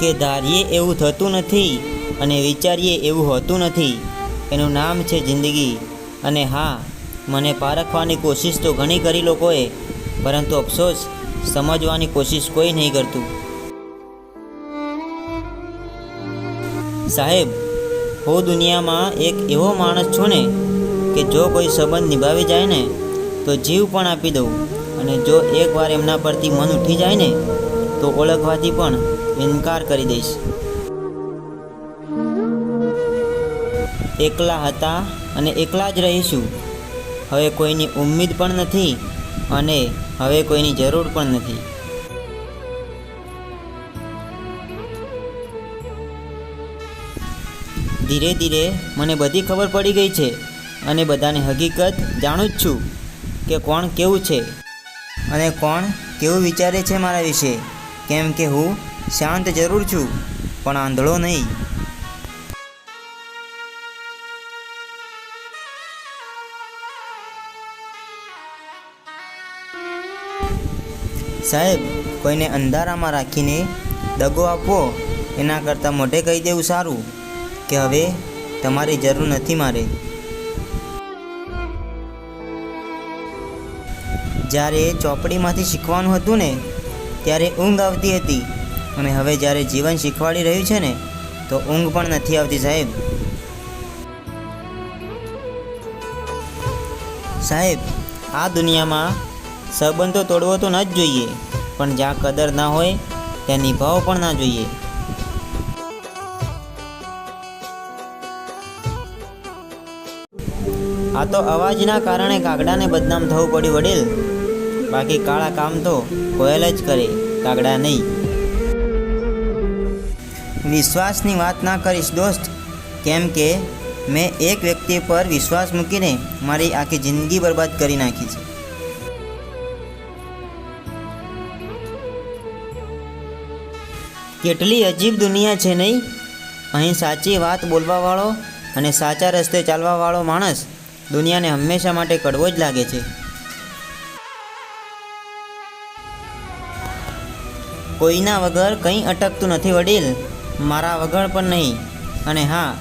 કે ધારીએ એવું થતું નથી અને વિચારીએ એવું હોતું નથી. એનું નામ છે જિંદગી. અને હા, મને પારખવાની કોશિશ તો ઘણી કરી લોકોએ, પરંતુ અફસોસ, સમજવાની કોશિશ કોઈ નહીં કરતું. સાહેબ, હું દુનિયામાં એક એવો માણસ છું ને કે જો કોઈ સંબંધ નિભાવી જાય ને તો જીવ પણ આપી દઉં, અને જો એકવાર એમના પરથી મન ઉઠી જાય ને તો ઓળખવાથી પણ ઇનકાર કરી દઈશ. એકલા હતા અને એકલા જ રહીશું. હવે કોઈની ઉમ્મીદ પણ નથી અને હવે કોઈની જરૂર પણ નથી. ધીરે ધીરે મને બધી ખબર પડી ગઈ છે અને બધાની હકીકત જાણું જ છું કે કોણ કેવું છે અને કોણ કેવું વિચારે છે મારા વિશે. કેમ કે હું શાંત જરૂર છું પણ આંધળો નહીં. સાહેબ, કોઈને અંધારામાં રાખીને દગો આપવો એના કરતાં મોઢે કહી દેવું સારું કે હવે તમારી જરૂર નથી મારે. જ્યારે ચોપડીમાંથી શીખવાનું હતું ને ત્યારે ઊંઘ આવતી હતી, અને હવે જ્યારે જીવન શીખવાડી રહ્યું છે ને તો ઊંઘ પણ નથી આવતી. સાહેબ, આ દુનિયામાં સંબંધો તોડવો તો ન જ જોઈએ, પણ જ્યાં કદર ના હોય ત્યાં નિભાવવો પણ ના જોઈએ. આ તો અવાજના કારણે કાગડાને બદનામ થવું પડ્યું વડીલ. બાકી કાળા કામ તો કોયલ જ કરે, કાગડા નહીં. વિશ્વાસની વાત ના કરીશ દોસ્ત, કેમ કે મેં એક વ્યક્તિ પર વિશ્વાસ મૂકીને મારી આખી જિંદગી બરબાદ કરી નાખી છે. કેટલી અજીબ દુનિયા છે નહીં? અહીં સાચી વાત બોલવાવાળો અને સાચા રસ્તે ચાલવાવાળો માણસ દુનિયાને હંમેશા માટે કડવો જ લાગે છે. કોઈના વગર કંઈ અટકતું નથી વડીલ, મારા વગર પણ નહીં. અને હા,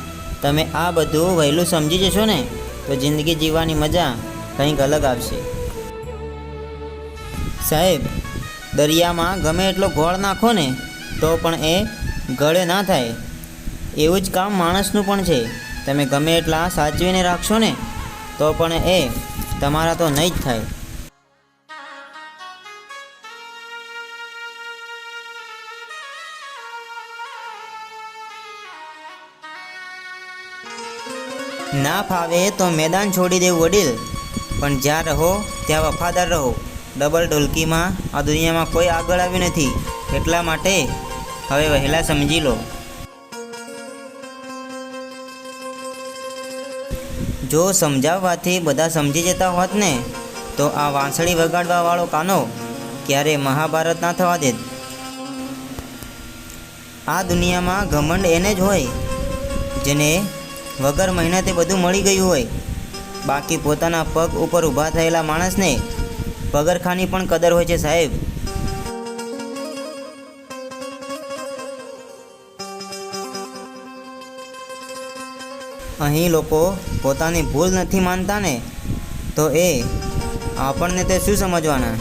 તમે આ બધું વહેલું સમજી જશો ને તો જિંદગી જીવવાની મજા કંઈક અલગ આવશે. સાહેબ, દરિયામાં ગમે એટલો ગોળ નાખો ને તો પણ એ ગળે ના થાય. એવું જ કામ માણસનું પણ છે. તમે ગમે એટલા સાચવીને રાખશો ને તો પણ એ તમારા તો નહીં જ થાય. ના ફાવે તો મેદાન છોડી દેવું વડીલ, પણ જ્યાં રહો ત્યાં વફાદાર રહો. ડબલ ઢોલકીમાં આ દુનિયામાં કોઈ આગળ આવ્યું નથી, એટલા માટે હવે વહેલા સમજી લો. જો સમજાવવાથી બધા સમજી જતા હોત ને તો આ વાંસળી વગાડવાવાળો કાનો ક્યારે મહાભારત ના થવા દેત. આ દુનિયામાં ઘમંડ એને જ હોય જેને વગર મહેનતે બધું મળી ગયું હોય. બાકી પોતાના પગ ઉપર ઊભા થયેલા માણસને પગરખાની પણ કદર હોય છે સાહેબ. અહીં લોકો પોતાની ભૂલ નથી માનતા ને તો એ આપણને તે શું સમજવાના.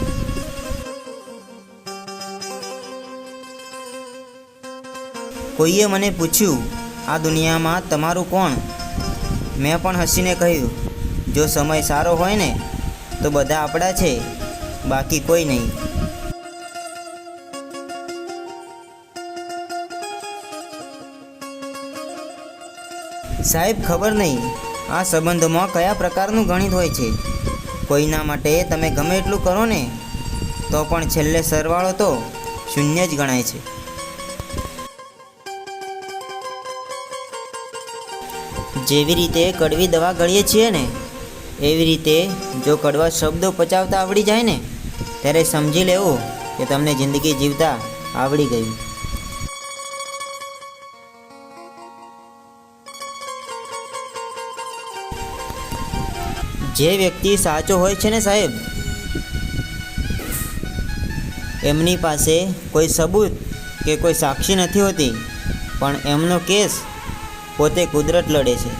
કોઈએ મને પૂછ્યું, આ દુનિયામાં તમારું કોણ? મેં પણ હસીને કહ્યું, જો સમય સારો હોય ને તો બધા આપણા છે, બાકી કોઈ નહીં. સાહેબ, ખબર નહીં આ સંબંધોમાં કયા પ્રકારનું ગણિત હોય છે. કોઈના માટે તમે ગમે એટલું કરો ને તો પણ છેલ્લે સરવાળો તો શૂન્ય જ ગણાય છે. જેવી રીતે કડવી દવા ગળીએ છીએ ને એવી રીતે જો કડવા શબ્દો પચાવતા આવડી જાય ને ત્યારે સમજી લેવું કે તમને જિંદગી જીવતા આવડી ગયું. જે વ્યક્તિ સાચો હોય છે ને સાહેબ, એમની પાસે કોઈ સબૂત કે કોઈ સાક્ષી નથી હોતી, પણ એમનો કેસ પોતે કુદરત લડે છે.